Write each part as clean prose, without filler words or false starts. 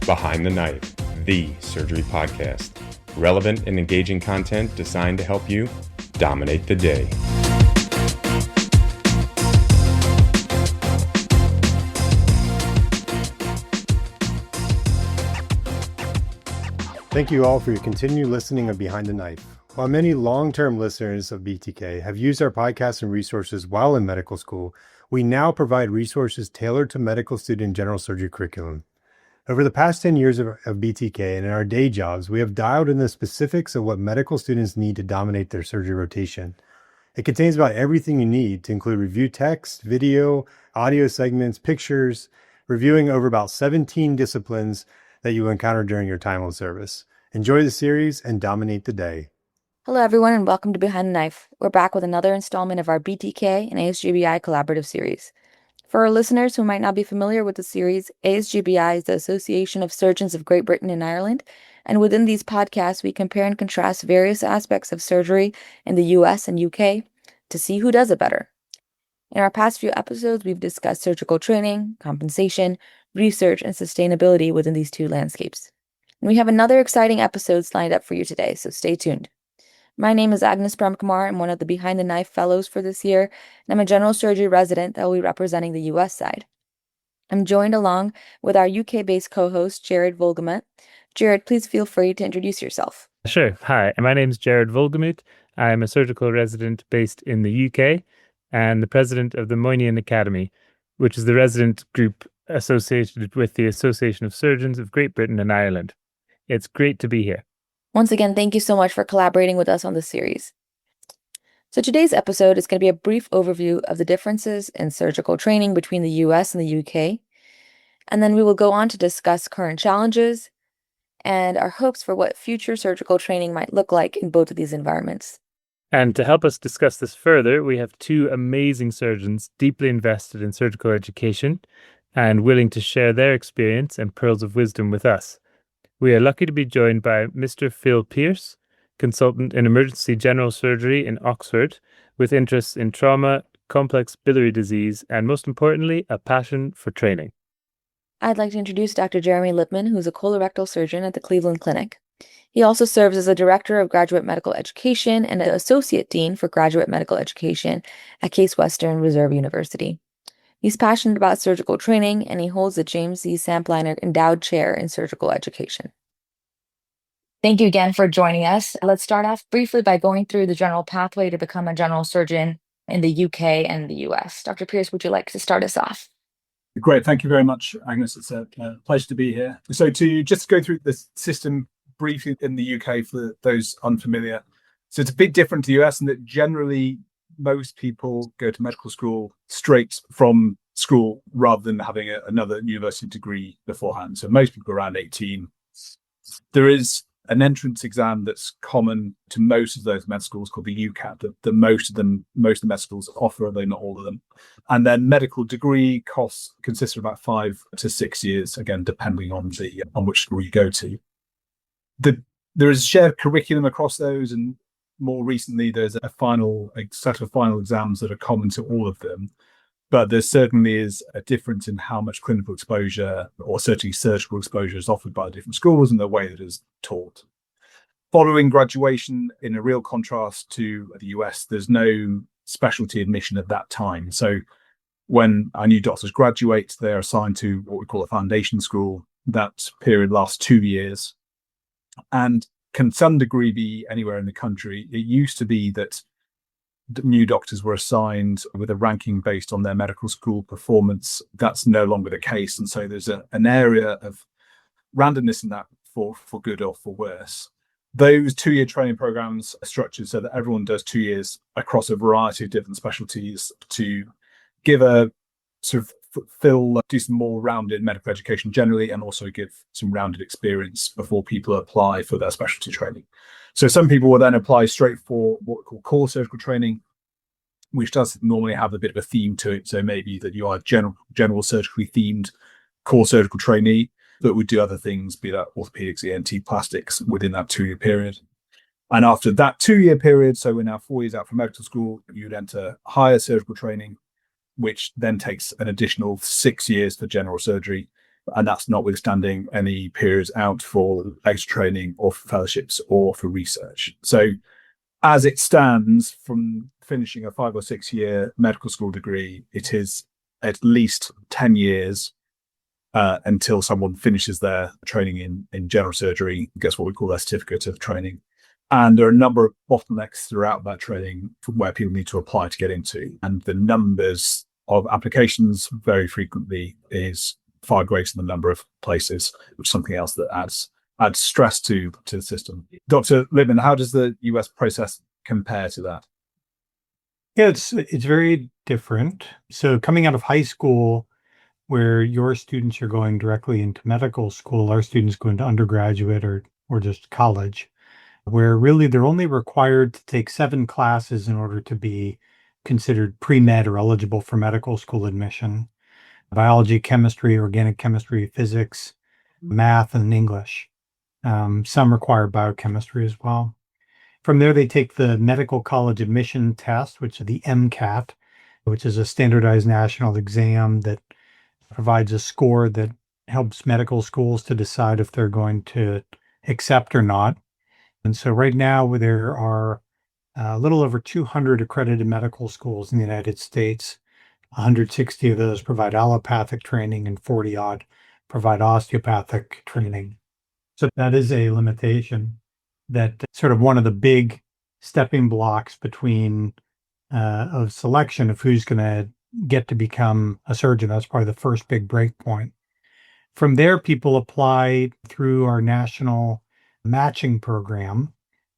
Behind the Knife, the surgery podcast. Relevant and engaging content designed to help you dominate the day. Thank you all for your continued listening of Behind the Knife. While many long-term listeners of BTK have used our podcasts and resources while in medical school, we now provide resources tailored to medical student general surgery curriculum. Over the past 10 years of BTK and in our day jobs, we have dialed in the specifics of what medical students need to dominate their surgery rotation. It contains about everything you need to include review text, video, audio segments, pictures, reviewing over about 17 disciplines that you encounter during your time on service. Enjoy the series and dominate the day. Hello, everyone, and welcome to Behind the Knife. We're back with another installment of our BTK and ASGBI collaborative series. For our listeners who might not be familiar with the series, ASGBI is the Association of Surgeons of Great Britain and Ireland, and within these podcasts, we compare and contrast various aspects of surgery in the US and UK to see who does it better. In our past few episodes, we've discussed surgical training, compensation, research, and sustainability within these two landscapes. And we have another exciting episode lined up for you today, so stay tuned. My name is Agnes Premkumar. I'm one of the Behind the Knife Fellows for this year, and I'm a general surgery resident that will be representing the US side. I'm joined along with our UK-based co-host, Jared Wohlgemut. Jared, please feel free to introduce yourself. Sure. Hi, my name is Jared Wohlgemut. I'm a surgical resident based in the UK and the president of the Moynihan Academy, which is the resident group associated with the Association of Surgeons of Great Britain and Ireland. It's great to be here. Once again, thank you so much for collaborating with us on this series. So today's episode is going to be a brief overview of the differences in surgical training between the US and the UK. And then we will go on to discuss current challenges and our hopes for what future surgical training might look like in both of these environments. And to help us discuss this further, we have two amazing surgeons deeply invested in surgical education and willing to share their experience and pearls of wisdom with us. We are lucky to be joined by Mr. Phil Pearce, consultant in emergency general surgery in Oxford, with interests in trauma, complex biliary disease, and most importantly, a passion for training. I'd like to introduce Dr. Jeremy Lipman, who's a colorectal surgeon at the Cleveland Clinic. He also serves as the Director of Graduate Medical Education and an Associate Dean for Graduate Medical Education at Case Western Reserve University. He's passionate about surgical training, and he holds the James C. Sampliner Endowed Chair in Surgical Education. Thank you again for joining us. Let's start off briefly by going through the general pathway to become a general surgeon in the UK and the US. Dr. Pearce, would you like to start us off? Great. Thank you very much, Agnes. It's a pleasure to be here. So to just go through the system briefly in the UK for those unfamiliar. So it's a bit different to the US in that generally most people go to medical school straight from school rather than having another university degree beforehand. So most people are around 18. There is an entrance exam that's common to most of those med schools called the UCAT that most of the med schools offer, although not all of them. And then medical degree costs consists of about 5 to 6 years, again, depending on which school you go to. There is a shared curriculum across those, and more recently, there's a set of final exams that are common to all of them. But there certainly is a difference in how much clinical exposure, or certainly surgical exposure, is offered by the different schools and the way that it is taught. Following graduation, in a real contrast to the US, there's no specialty admission at that time. So when our new doctors graduate, they're assigned to what we call a foundation school. That period lasts 2 years and can to some degree be anywhere in the country. It used to be that new doctors were assigned with a ranking based on their medical school performance. That's no longer the case. And so there's an area of randomness in that for good or for worse. Those 2-year training programs are structured so that everyone does 2 years across a variety of different specialties to give a sort of do some more rounded medical education generally, and also give some rounded experience before people apply for their specialty training. So some people will then apply straight for what we call core surgical training, which does normally have a bit of a theme to it. So maybe that you are a general surgically themed core surgical trainee, but would do other things, be that orthopedics, ENT, plastics within that 2-year period. And after that 2-year period, so we're now 4 years out from medical school, you'd enter higher surgical training, which then takes an additional 6 years for general surgery, And that's notwithstanding any periods out for extra training or for fellowships or for research. So as it stands, from finishing a 5 or 6 year medical school degree, it is at least 10 years until someone finishes their training in general surgery, gets what we call their certificate of training. And there are a number of bottlenecks throughout that training from where people need to apply to get into. And the numbers of applications very frequently is far greater than the number of places, which is something else that adds stress to the system. Dr. Lipman, how does the US process compare to that? Yeah, it's very different. So coming out of high school, where your students are going directly into medical school, our students go into undergraduate or just college, where really they're only required to take 7 classes in order to be considered pre-med or eligible for medical school admission: biology, chemistry, organic chemistry, physics, math, and English. Some require biochemistry as well. From there, they take the medical college admission test, which is the MCAT, which is a standardized national exam that provides a score that helps medical schools to decide if they're going to accept or not. And so right now there are a little over 200 accredited medical schools in the United States. 160 of those provide allopathic training and 40 odd provide osteopathic training. So that is a limitation, that sort of one of the big stepping blocks between of selection of who's going to get to become a surgeon. That's probably the first big break point. From there, people apply through our national matching program,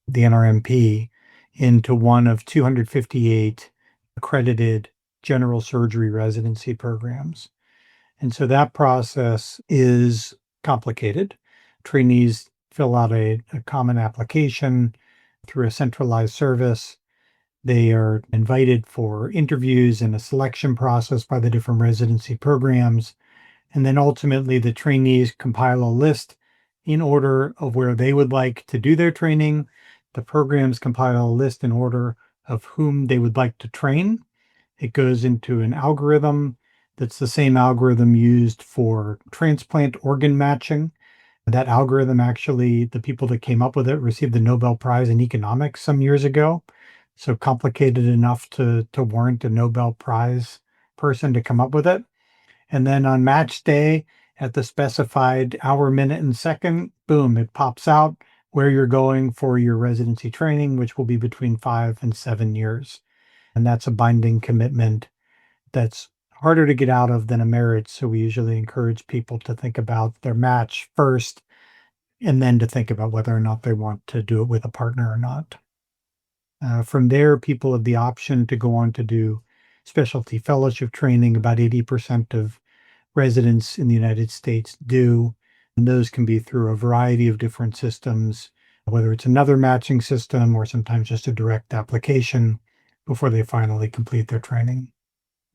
the NRMP, into one of 258 accredited general surgery residency programs. And so that process is complicated. Trainees fill out a common application through a centralized service. They are invited for interviews and a selection process by the different residency programs. And then ultimately the trainees compile a list in order of where they would like to do their training. The programs compile a list in order of whom they would like to train. It goes into an algorithm that's the same algorithm used for transplant organ matching. That algorithm, actually, the people that came up with it received the Nobel Prize in economics some years ago. So complicated enough to warrant a Nobel Prize person to come up with it. And then on match day, at the specified hour, minute, and second, boom, it pops out where you're going for your residency training, which will be between 5 and 7 years. And that's a binding commitment that's harder to get out of than a merit. So we usually encourage people to think about their match first, and then to think about whether or not they want to do it with a partner or not. From there, people have the option to go on to do specialty fellowship training. About 80% of residents in the United States do. And those can be through a variety of different systems, whether it's another matching system or sometimes just a direct application before they finally complete their training.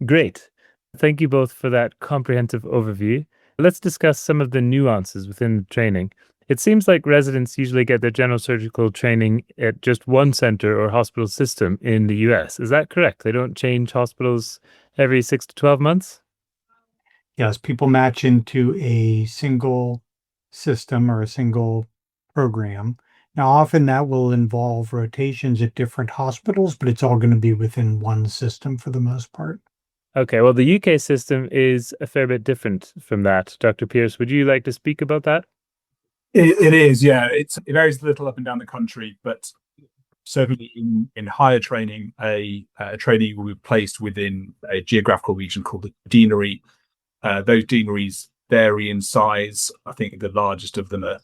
Great. Thank you both for that comprehensive overview. Let's discuss some of the nuances within the training. It seems like residents usually get their general surgical training at just one center or hospital system in the US. Is that correct? They don't change hospitals every 6 to 12 months? Yes, people match into a single system or a single program. Now, often that will involve rotations at different hospitals, but it's all going to be within one system for the most part. Okay, well, the UK system is a fair bit different from that. Dr. Pearce, would you like to speak about that? It is, yeah. It varies a little up and down the country, but certainly in higher training, a trainee will be placed within a geographical region called the deanery. Those deaneries vary in size. I think the largest of them are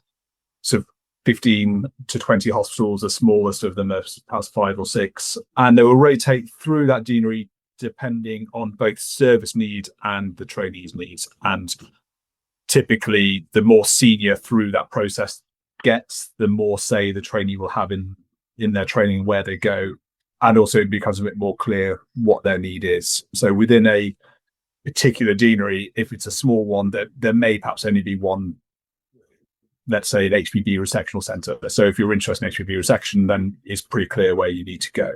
sort of 15 to 20 hospitals. The smallest of them are perhaps 5 or 6. And they will rotate through that deanery depending on both service needs and the trainee's needs. And typically, the more senior through that process gets, the more say the trainee will have in their training, where they go. And also it becomes a bit more clear what their need is. So within a particular deanery, if it's a small one, there may perhaps only be one, let's say an HPB resectional center. So if you're interested in HPB resection, then it's pretty clear where you need to go.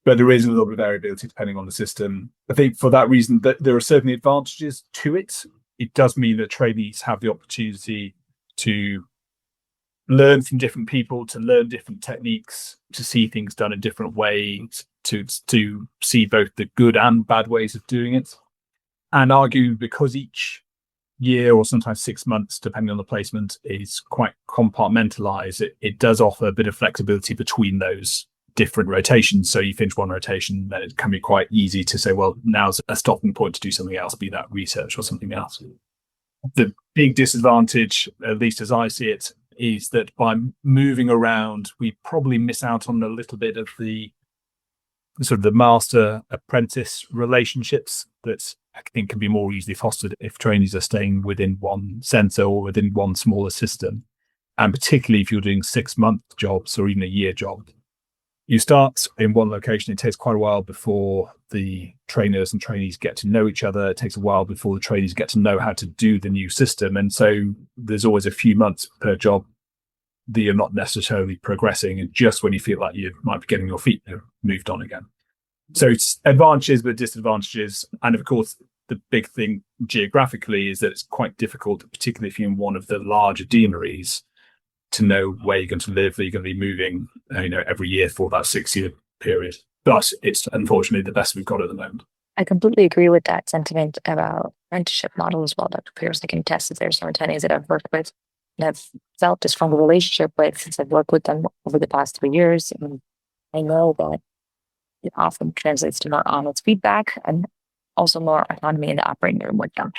But there is a little bit of variability depending on the system. I think for that reason, that there are certainly advantages to it. it does mean that trainees have the opportunity to learn from different people, to learn different techniques, to see things done in different ways, to see both the good and bad ways of doing it. And argue because each year or sometimes 6 months, depending on the placement, is quite compartmentalized, it does offer a bit of flexibility between those different rotations. So you finish one rotation, then it can be quite easy to say, well, now's a stopping point to do something else, be that research or something else. The big disadvantage, at least as I see it, is that by moving around, we probably miss out on a little bit of the sort of the master apprentice relationships that I think can be more easily fostered if trainees are staying within one centre or within one smaller system. And particularly if you're doing 6-month jobs or even a year job, you start in one location. It takes quite a while before the trainers and trainees get to know each other. It takes a while before the trainees get to know how to do the new system. And so there's always a few months per job that you're not necessarily progressing. And just when you feel like you might be getting your feet moved on again. So it's advantages with disadvantages. And of course, the big thing geographically is that it's quite difficult, particularly if you're in one of the larger deaneries, to know where you're going to live, that you're going to be moving, every year for that 6-year period. But it's unfortunately the best we've got at the moment. I completely agree with that sentiment about apprenticeship model as well, Dr. Pearce. I can attest that there's some attendees that I've worked with and have felt a stronger relationship with since I've worked with them over the past 3 years. And I know that it often translates to more honest feedback and also more autonomy in the operating room with them.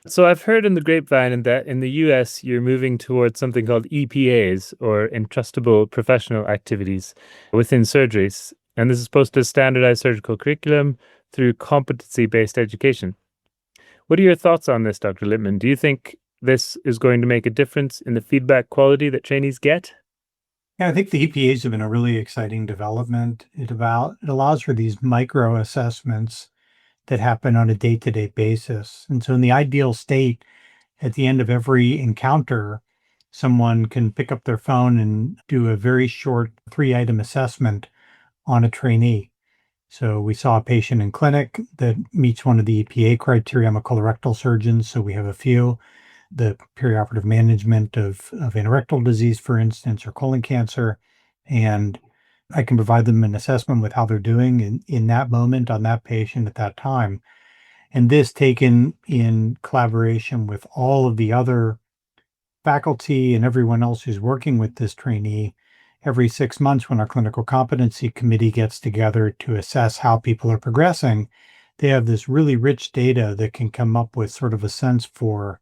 So I've heard in the grapevine that in the US, you're moving towards something called EPAs, or entrustable professional activities, within surgeries. And this is supposed to standardize surgical curriculum through competency-based education. What are your thoughts on this, Dr. Lipman? Do you think this is going to make a difference in the feedback quality that trainees get? Yeah, I think the EPAs have been a really exciting development. It allows for these micro assessments that happen on a day-to-day basis. And so in the ideal state, at the end of every encounter, someone can pick up their phone and do a very short 3-item assessment on a trainee. So we saw a patient in clinic that meets one of the EPA criteria. I'm a colorectal surgeon, so we have a few. The perioperative management of anorectal disease, for instance, or colon cancer. And I can provide them an assessment with how they're doing in that moment on that patient at that time. And this taken in collaboration with all of the other faculty and everyone else who's working with this trainee every 6 months when our clinical competency committee gets together to assess how people are progressing. They have this really rich data that can come up with sort of a sense for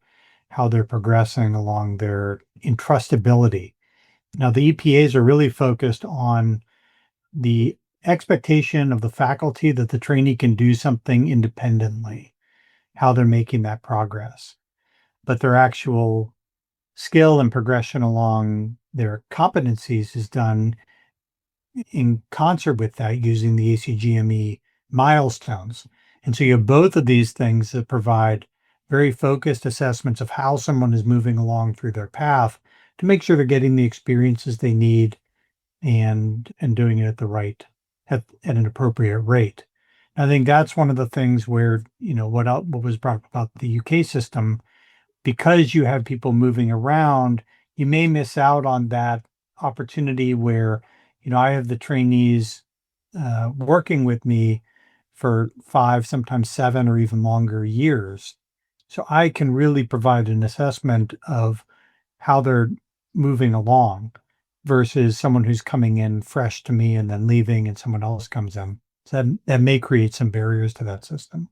how they're progressing along their entrustability. Now, the EPAs are really focused on the expectation of the faculty that the trainee can do something independently, how they're making that progress. But their actual skill and progression along their competencies is done in concert with that using the ACGME milestones. And so you have both of these things that provide very focused assessments of how someone is moving along through their path to make sure they're getting the experiences they need and doing it at an appropriate rate. I think that's one of the things where, what was brought up about the UK system, because you have people moving around, you may miss out on that opportunity where, I have the trainees working with me for 5, sometimes 7 or even longer years. So I can really provide an assessment of how they're moving along versus someone who's coming in fresh to me and then leaving and someone else comes in. So that may create some barriers to that system.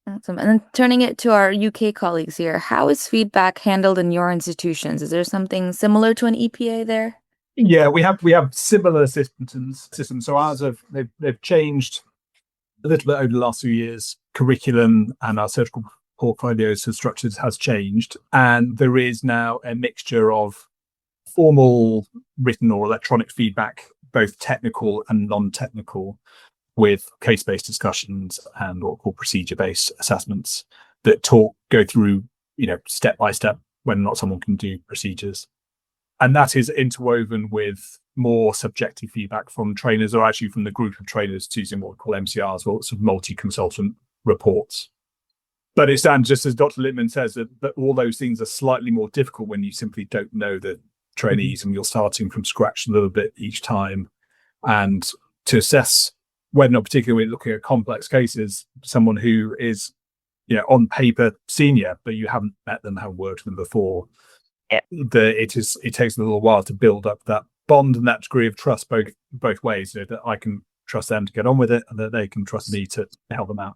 Awesome. And then turning it to our UK colleagues here, how is feedback handled in your institutions? Is there something similar to an EPA there? Yeah, we have similar systems. So ours they've changed a little bit over the last few years. Curriculum and our surgical portfolios and structures has changed, and there is now a mixture of formal written or electronic feedback, both technical and non-technical, with case-based discussions and what we call procedure-based assessments that go through, step by step when not someone can do procedures. And that is interwoven with more subjective feedback from trainers, or actually from the group of trainers choosing what we call MCRs, or sort of multi-consultant reports. But it stands, just as Dr. Lipman says, that all those things are slightly more difficult when you simply don't know the trainees and you're starting from scratch a little bit each time. And to assess whether or not, particularly when looking at complex cases, someone who is, on paper senior, but you haven't met them, haven't worked with them before, it takes a little while to build up that bond and that degree of trust both ways, that I can trust them to get on with it and that they can trust me to help them out.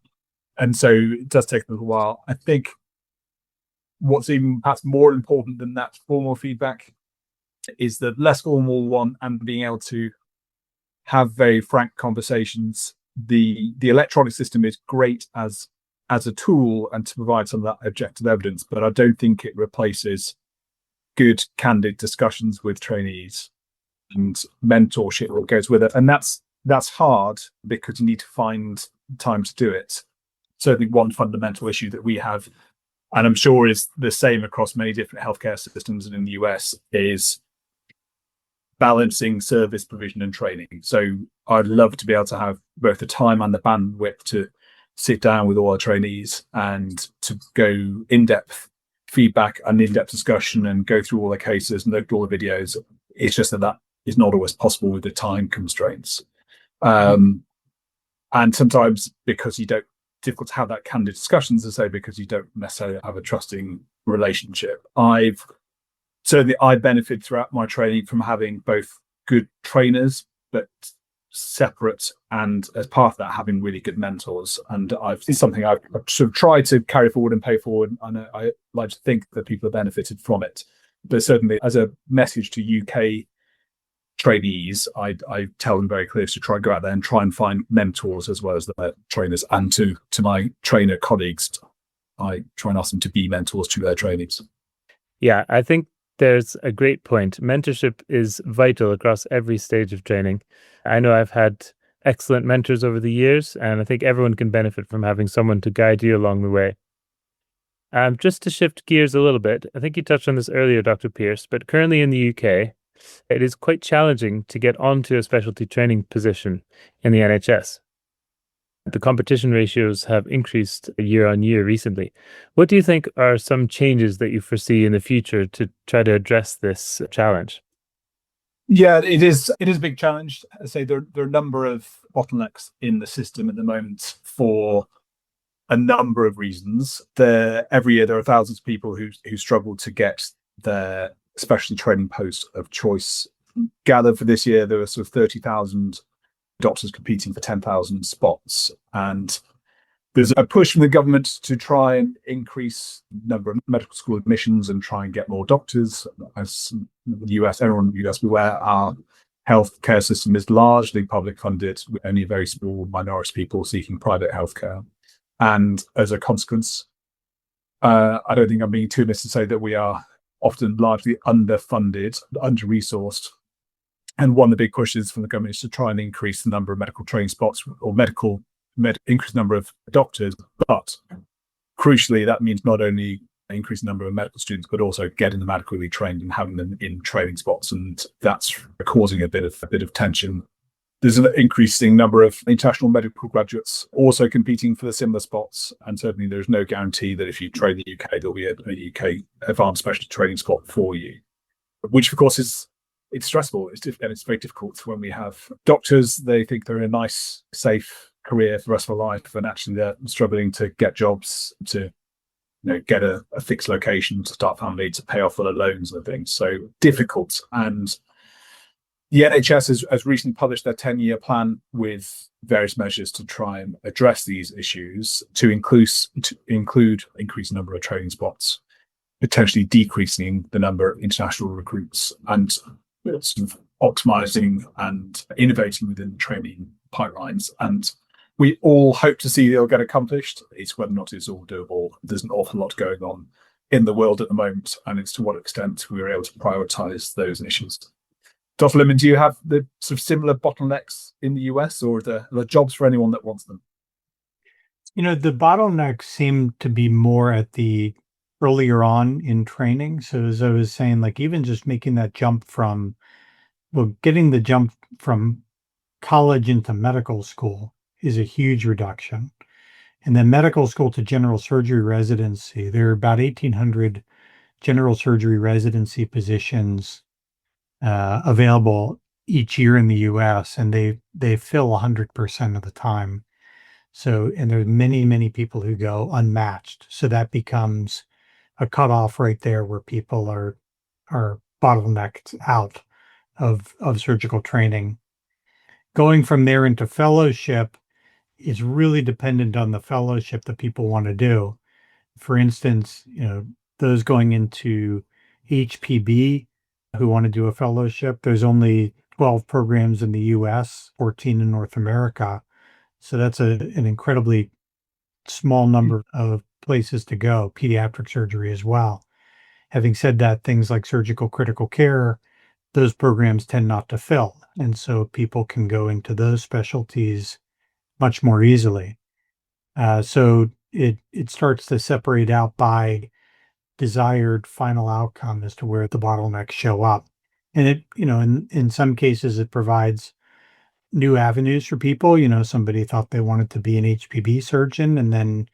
And so it does take a little while. I think what's even perhaps more important than that formal feedback is the less formal one, and being able to have very frank conversations. The electronic system is great as a tool and to provide some of that objective evidence, but I don't think it replaces good, candid discussions with trainees and mentorship that goes with it. And that's hard because you need to find time to do it. Certainly one fundamental issue that we have, and I'm sure is the same across many different healthcare systems and in the US, is balancing service provision and training. So I'd love to be able to have both the time and the bandwidth to sit down with all our trainees and to go in-depth feedback and in-depth discussion and go through all the cases and look at all the videos. It's just that is not always possible with the time constraints. And sometimes because difficult to have that candid discussions, as I say, because you don't necessarily have a trusting relationship. I benefit throughout my training from having both good trainers, but separate, and as part of that, having really good mentors. And it's something I've sort of tried to carry forward and pay forward. And I like to think that people have benefited from it. But certainly as a message to UK trainees, I tell them very clearly to try and go out there and try and find mentors as well as the trainers. And to my trainer colleagues, I try and ask them to be mentors to their trainees. Yeah, I think there's a great point. Mentorship is vital across every stage of training. I know I've had excellent mentors over the years, and I think everyone can benefit from having someone to guide you along the way. Just to shift gears a little bit, I think you touched on this earlier, Dr. Pearce, but currently in the UK, it is quite challenging to get onto a specialty training position in the NHS. The competition ratios have increased year on year recently. What do you think are some changes that you foresee in the future to try to address this challenge? Yeah, it is a big challenge. I say there are a number of bottlenecks in the system at the moment for a number of reasons. Every year there are thousands of people who struggle to get their specialty training post of choice. Gathered for this year, there were sort of 30,000 doctors competing for 10,000 spots. And there's a push from the government to try and increase the number of medical school admissions and try and get more doctors. As the US, everyone in the US beware, our healthcare system is largely public funded, with only a very small minority of people seeking private healthcare. And as a consequence, I don't think I'm being too remiss to say that we are often largely underfunded, under-resourced. And one of the big pushes from the government is to try and increase the number of medical training spots or increase the number of doctors. But crucially, that means not only increase the number of medical students, but also getting them adequately trained and having them in training spots. And that's causing a bit of tension. There's an increasing number of international medical graduates also competing for the similar spots. And certainly there's no guarantee that if you train in the UK, there'll be a UK advanced specialty training spot for you, which of course it's stressful. And it's very difficult when we have doctors, they think they're in a nice, safe career for the rest of their life, and actually they're struggling to get jobs, to get a fixed location, to start family, to pay off all the loans and things. So difficult. And the NHS has recently published their 10-year plan with various measures to try and address these issues, to include increased number of training spots, potentially decreasing the number of international recruits, and sort of optimizing and innovating within the training pipelines. And we all hope to see they'll get accomplished. It's whether or not it's all doable. There's an awful lot going on in the world at the moment, and it's to what extent we are able to prioritize those issues. Dr. Lipman, do you have the sort of similar bottlenecks in the US, or are there jobs for anyone that wants them? The bottlenecks seem to be more at the earlier on in training. So as I was saying, like even just making that jump getting the jump from college into medical school is a huge reduction. And then medical school to general surgery residency, there are about 1,800 general surgery residency positions available each year in the US, and they fill 100% of the time. So, and there's many people who go unmatched. So that becomes a cutoff right there where people are bottlenecked out of surgical training. Going from there into fellowship is really dependent on the fellowship that people want to do. For instance, those going into HPB who want to do a fellowship, there's only 12 programs in the US, 14 in North America. So that's an incredibly small number of places to go, pediatric surgery as well. Having said that, things like surgical critical care, those programs tend not to fill. And so people can go into those specialties much more easily. So it starts to separate out by desired final outcome as to where the bottlenecks show up. And it, in some cases, it provides new avenues for people. Somebody thought they wanted to be an HPB surgeon and then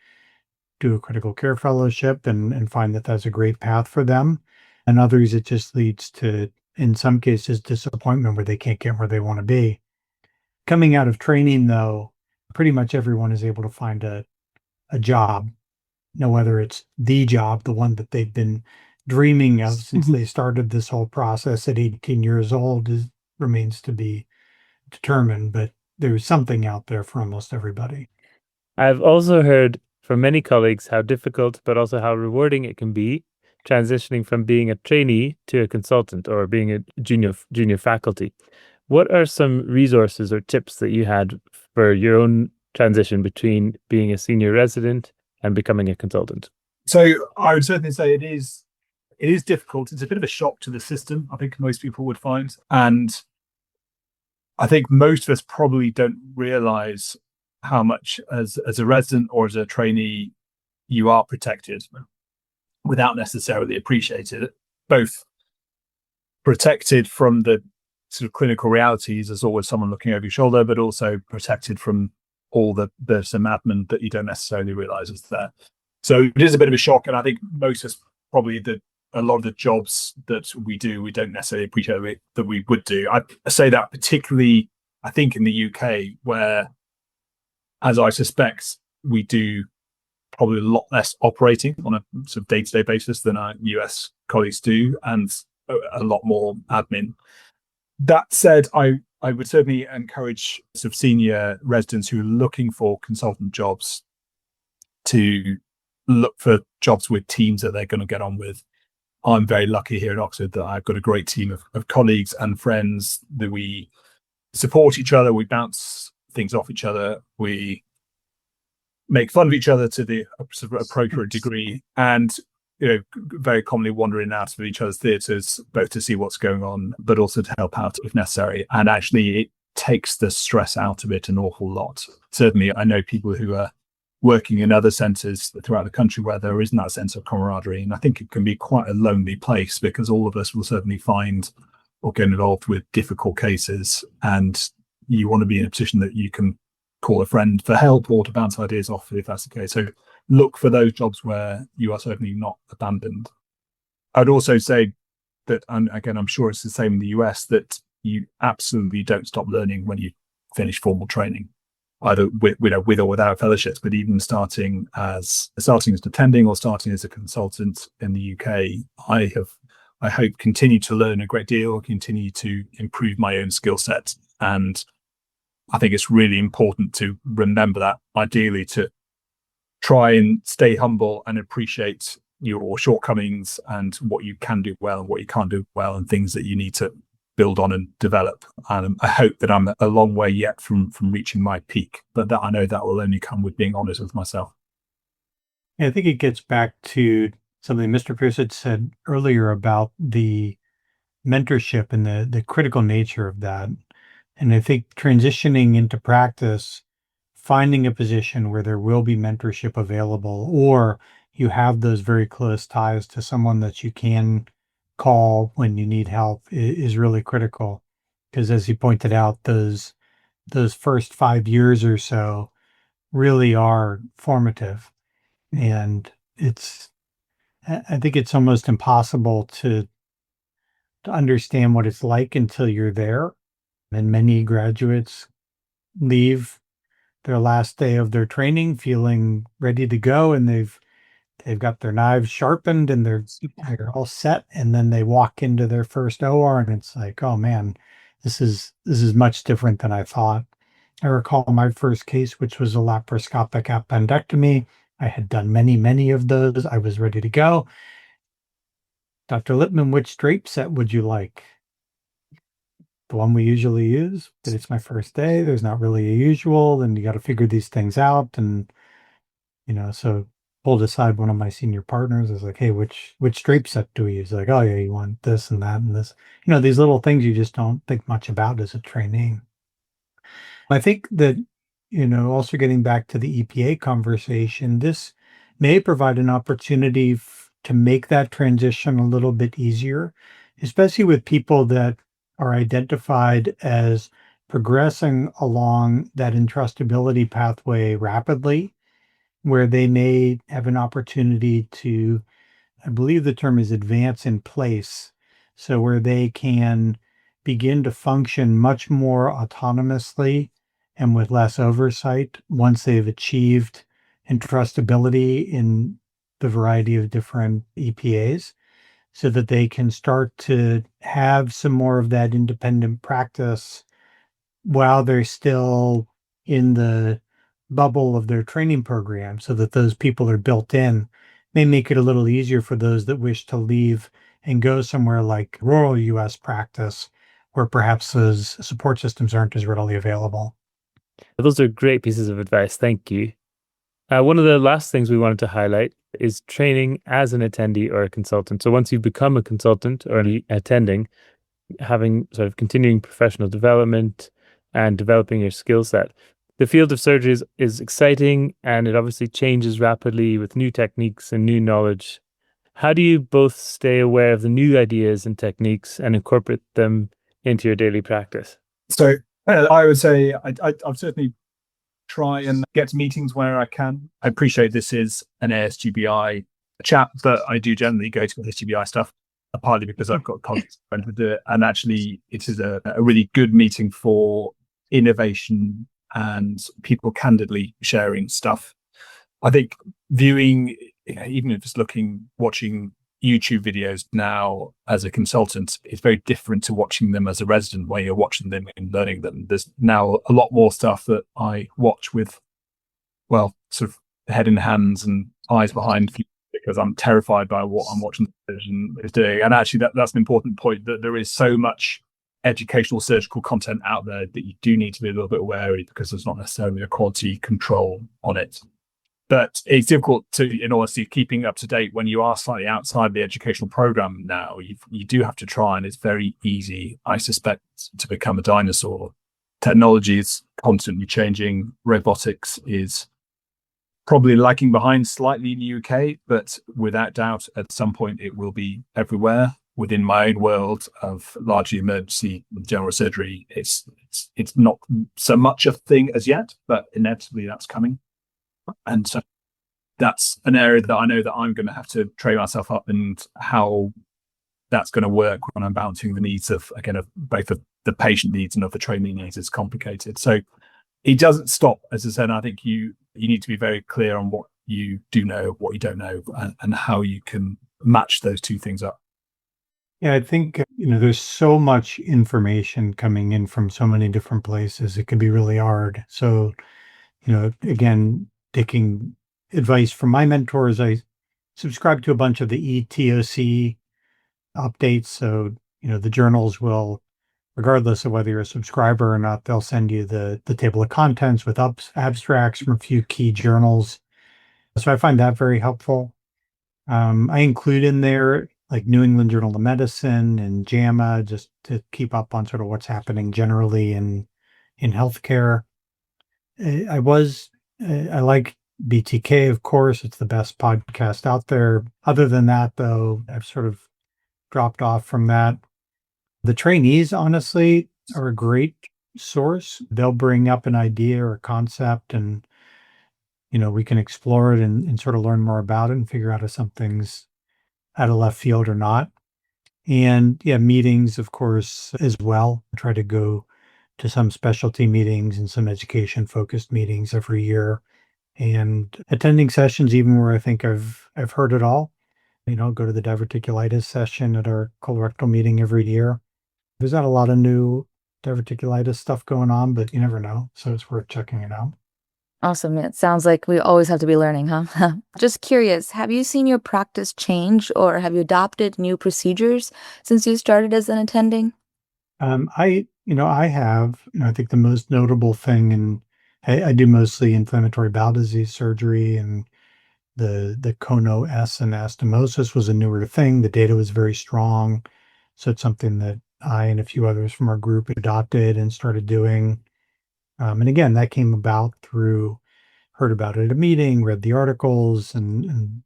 do a critical care fellowship and find that that's a great path for them. And others, it just leads to, in some cases, disappointment where they can't get where they want to be. Coming out of training, though, pretty much everyone is able to find a job. Whether it's the job, the one that they've been dreaming of since they started this whole process at 18 years old remains to be determined, but there's something out there for almost everybody. I've also heard from many colleagues how difficult, but also how rewarding it can be transitioning from being a trainee to a consultant or being a junior faculty. What are some resources or tips that you had for your own transition between being a senior resident and becoming a consultant? So I would certainly say it is difficult. It's a bit of a shock to the system, I think most people would find. And I think most of us probably don't realize how much as a resident or as a trainee you are protected without necessarily appreciating it. Both protected from the sort of clinical realities, there's always someone looking over your shoulder, but also protected from all the some admin that you don't necessarily realize is there. So it is a bit of a shock, and I think most of us probably a lot of the jobs that we do, we don't necessarily appreciate that we would do. I say that particularly, I think, in the UK, where, as I suspect, we do probably a lot less operating on a sort of day-to-day basis than our US colleagues do, and a lot more admin. That said, I would certainly encourage sort of senior residents who are looking for consultant jobs to look for jobs with teams that they're going to get on with. I'm very lucky here in Oxford that I've got a great team of colleagues and friends that we support each other, we bounce things off each other, we make fun of each other to the sort of appropriate degree, and very commonly wander in and out of each other's theatres, both to see what's going on, but also to help out if necessary. And actually, it takes the stress out of it an awful lot. Certainly, I know people who are working in other centres throughout the country where there isn't that sense of camaraderie. And I think it can be quite a lonely place because all of us will certainly find or get involved with difficult cases. And you want to be in a position that you can call a friend for help or to bounce ideas off if that's the case. So look for those jobs where you are certainly not abandoned. I'd also say that, and again, I'm sure it's the same in the US, that you absolutely don't stop learning when you finish formal training, either with or without fellowships. But even starting as attending or starting as a consultant in the UK, I hope continue to learn a great deal, continue to improve my own skill set. And I think it's really important to remember that, ideally, to try and stay humble and appreciate your shortcomings and what you can do well and what you can't do well and things that you need to build on and develop. And I hope that I'm a long way yet from reaching my peak, but that I know that will only come with being honest with myself. I think it gets back to something Mr. Pearce had said earlier about the mentorship and the critical nature of that. And I think transitioning into practice, finding a position where there will be mentorship available, or you have those very close ties to someone that you can call when you need help, is really critical. Because as you pointed out, those first 5 years or so really are formative. And I think it's almost impossible to understand what it's like until you're there. And many graduates leave their last day of their training feeling ready to go, and they've got their knives sharpened and they're all set, and then they walk into their first OR and it's like, oh man, this is much different than I thought. I recall my first case, which was a laparoscopic appendectomy. I had done many of those. I was ready to go. Dr. Lipman, which drape set would you like? The one we usually use, but it's my first day. There's not really a usual, and you got to figure these things out. And, so pulled aside one of my senior partners. I was like, hey, which drape set do we use? Like, oh yeah, you want this and that and this. These little things you just don't think much about as a trainee. I think that, also getting back to the EPA conversation, this may provide an opportunity to make that transition a little bit easier, especially with people that are identified as progressing along that entrustability pathway rapidly, where they may have an opportunity to, I believe the term is advance in place. So where they can begin to function much more autonomously and with less oversight once they've achieved entrustability in the variety of different EPAs, so that they can start to have some more of that independent practice while they're still in the bubble of their training program, so that those people are built in. May make it a little easier for those that wish to leave and go somewhere like rural US practice, where perhaps those support systems aren't as readily available. Those are great pieces of advice. Thank you. One of the last things we wanted to highlight is training as an attendee or a consultant. So once you've become a consultant or an attending, having sort of continuing professional development and developing your skill set. The field of surgery is exciting, and it obviously changes rapidly with new techniques and new knowledge. How do you both stay aware of the new ideas and techniques and incorporate them into your daily practice? So I would say I'll certainly try and get to meetings where I can. I appreciate this is an ASGBI chat, but I do generally go to ASGBI stuff, partly because I've got colleagues to do it. And actually, it is a really good meeting for innovation and people candidly sharing stuff. I think viewing, even if it's watching YouTube videos now as a consultant, is very different to watching them as a resident, where you're watching them and learning them. There's now a lot more stuff that I watch with, sort of head in hands and eyes behind, because I'm terrified by what I'm watching the television is doing. And actually, that's an important point, that there is so much educational surgical content out there that you do need to be a little bit wary, because there's not necessarily a quality control on it. But it's difficult to, in honesty, keeping up to date when you are slightly outside the educational program now. You do have to try, and it's very easy, I suspect, to become a dinosaur. Technology is constantly changing. Robotics is probably lagging behind slightly in the UK, but without doubt, at some point, it will be everywhere. Within my own world of largely emergency general surgery, it's not so much a thing as yet, but inevitably that's coming. And so that's an area that I know that I'm going to have to train myself up, and how that's going to work when I'm balancing the needs of both of the patient needs and of the training needs is complicated. So it doesn't stop, as I said. I think you need to be very clear on what you do know, what you don't know, and how you can match those two things up. Yeah, I think, there's so much information coming in from so many different places. It can be really hard. So, again, taking advice from my mentors, I subscribe to a bunch of the ETOC updates. So, the journals will, regardless of whether you're a subscriber or not, they'll send you the table of contents with abstracts from a few key journals. So I find that very helpful. I include in there like New England Journal of Medicine and JAMA, just to keep up on sort of what's happening generally in healthcare. I like BTK, of course. It's the best podcast out there. Other than that, though, I've sort of dropped off from that. The trainees, honestly, are a great source. They'll bring up an idea or a concept, and we can explore it and sort of learn more about it and figure out if something's out of left field or not. And yeah, meetings, of course, as well. I try to go to some specialty meetings and some education focused meetings every year, and attending sessions even where I think I've heard it all. Go to the diverticulitis session at our colorectal meeting every year. There's not a lot of new diverticulitis stuff going on, but you never know. So it's worth checking it out. Awesome. It sounds like we always have to be learning, huh? Just curious, have you seen your practice change or have you adopted new procedures since you started as an attending? I have, I think the most notable thing, and I do mostly inflammatory bowel disease surgery, and the Kono S and anastomosis was a newer thing. The data was very strong. So it's something that I and a few others from our group adopted and started doing. And again, that came about through heard about it at a meeting, read the articles, and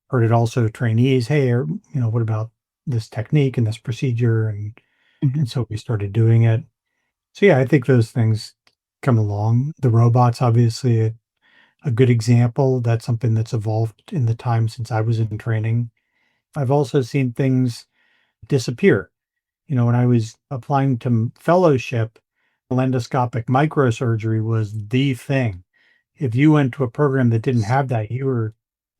heard it also trainees. Hey, what about this technique and this procedure? And so we started doing it. So yeah, I think those things come along. The robots, obviously, a good example. That's something that's evolved in the time since I was in training. I've also seen things disappear. When I was applying to fellowship, endoscopic microsurgery was the thing. If you went to a program that didn't have that, you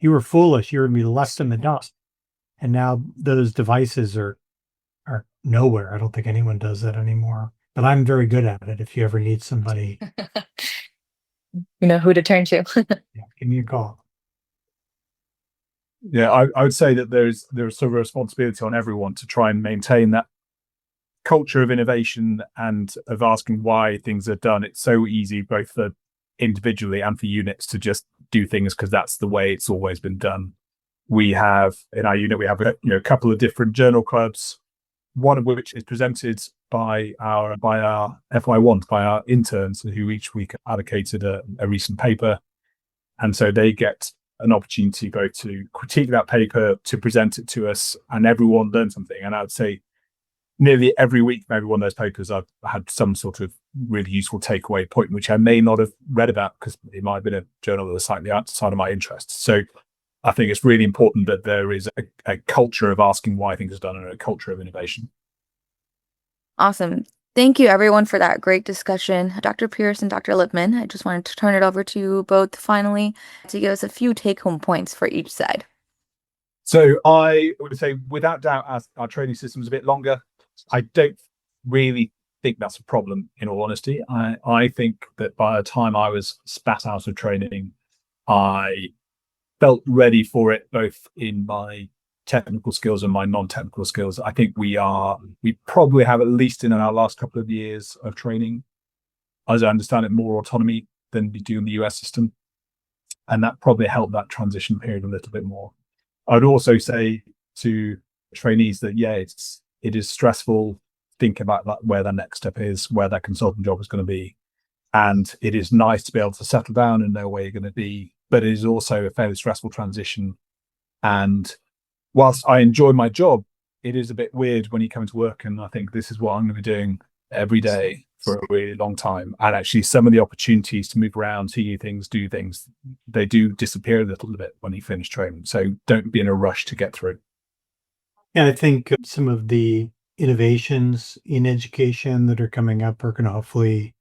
were foolish. You were going to be left in the dust. And now those devices are nowhere. I don't think anyone does that anymore. But I'm very good at it. If you ever need somebody, You know who to turn to. yeah, give me a call. Yeah, I would say that there's sort of a responsibility on everyone to try and maintain that culture of innovation and of asking why things are done. It's so easy, both for individually and for units, to just do things because that's the way it's always been done. We have in our unit, we have a couple of different journal clubs, one of which is presented by our FY1s, by our interns, who each week allocated a recent paper. And so they get an opportunity both to critique that paper, to present it to us, and everyone learns something. And I would say nearly every week, maybe one of those papers, I've had some sort of really useful takeaway point, which I may not have read about because it might have been a journal that was slightly outside of my interests. So I think it's really important that there is a culture of asking why things are done and a culture of innovation. Awesome. Thank you, everyone, for that great discussion. Dr. Pearce and Dr. Lipman, I just wanted to turn it over to you both finally to give us a few take-home points for each side. So I would say, without doubt, as our training system is a bit longer, I don't really think that's a problem, in all honesty. I think that by the time I was spat out of training, I felt ready for it, both in my technical skills and my non-technical skills. I think we probably have, at least in our last couple of years of training, as I understand it, more autonomy than we do in the US system. And that probably helped that transition period a little bit more. I'd also say to trainees that, yeah, it is stressful thinking about where their next step is, where their consultant job is going to be. And it is nice to be able to settle down and know where you're going to be, but it is also a fairly stressful transition. And whilst I enjoy my job, it is a bit weird when you come into work and I think this is what I'm going to be doing every day for a really long time. And actually some of the opportunities to move around, see new things, do things, they do disappear a little bit when you finish training. So don't be in a rush to get through. Yeah, I think some of the innovations in education that are coming up are going to hopefully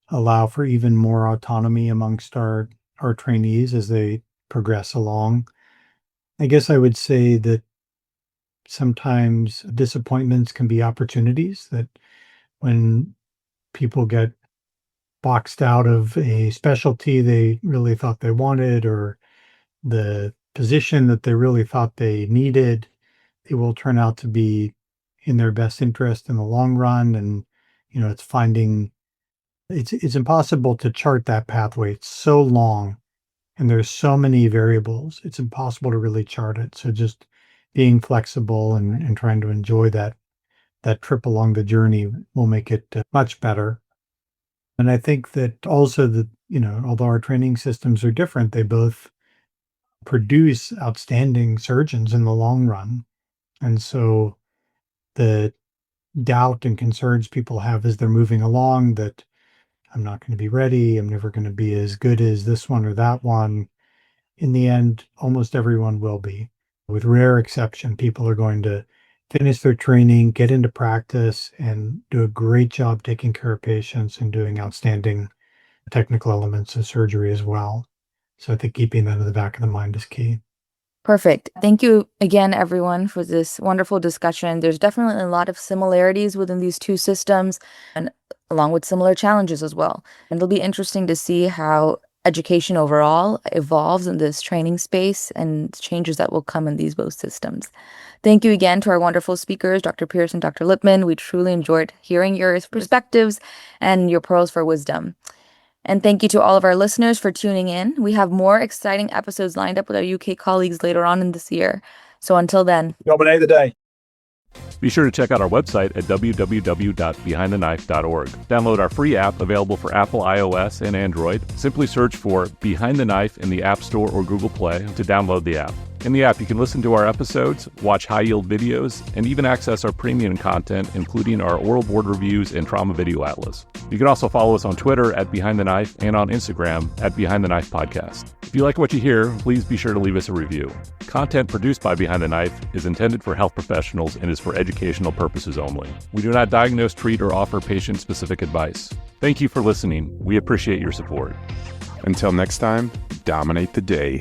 allow for even more autonomy amongst our trainees as they progress along. I guess I would say that sometimes disappointments can be opportunities, that when people get boxed out of a specialty they really thought they wanted, or the position that they really thought they needed, it will turn out to be in their best interest in the long run. And, it's impossible to chart that pathway. It's so long and there's so many variables. It's impossible to really chart it. So just being flexible and trying to enjoy that trip along the journey will make it much better. And I think that also that, although our training systems are different, they both produce outstanding surgeons in the long run. And so the doubt and concerns people have as they're moving along, that I'm not going to be ready, I'm never going to be as good as this one or that one, in the end, almost everyone will be. With rare exception, people are going to finish their training, get into practice, and do a great job taking care of patients and doing outstanding technical elements of surgery as well. So I think keeping that in the back of the mind is key. Perfect. Thank you again, everyone, for this wonderful discussion. There's definitely a lot of similarities within these two systems, and along with similar challenges as well. And it'll be interesting to see how education overall evolves in this training space and changes that will come in these both systems. Thank you again to our wonderful speakers, Dr. Pearce and Dr. Lipman. We truly enjoyed hearing your perspectives and your pearls for wisdom. And thank you to all of our listeners for tuning in. We have more exciting episodes lined up with our UK colleagues later on in this year. So until then, Dominate the day. Be sure to check out our website at www.behindtheknife.org. Download our free app available for Apple, iOS, and Android. Simply search for Behind the Knife in the App Store or Google Play to download the app. In the app, you can listen to our episodes, watch high-yield videos, and even access our premium content, including our oral board reviews and trauma video atlas. You can also follow us on Twitter at Behind the Knife and on Instagram at Behind the Knife Podcast. If you like what you hear, please be sure to leave us a review. Content produced by Behind the Knife is intended for health professionals and is for educational purposes only. We do not diagnose, treat, or offer patient-specific advice. Thank you for listening. We appreciate your support. Until next time, dominate the day.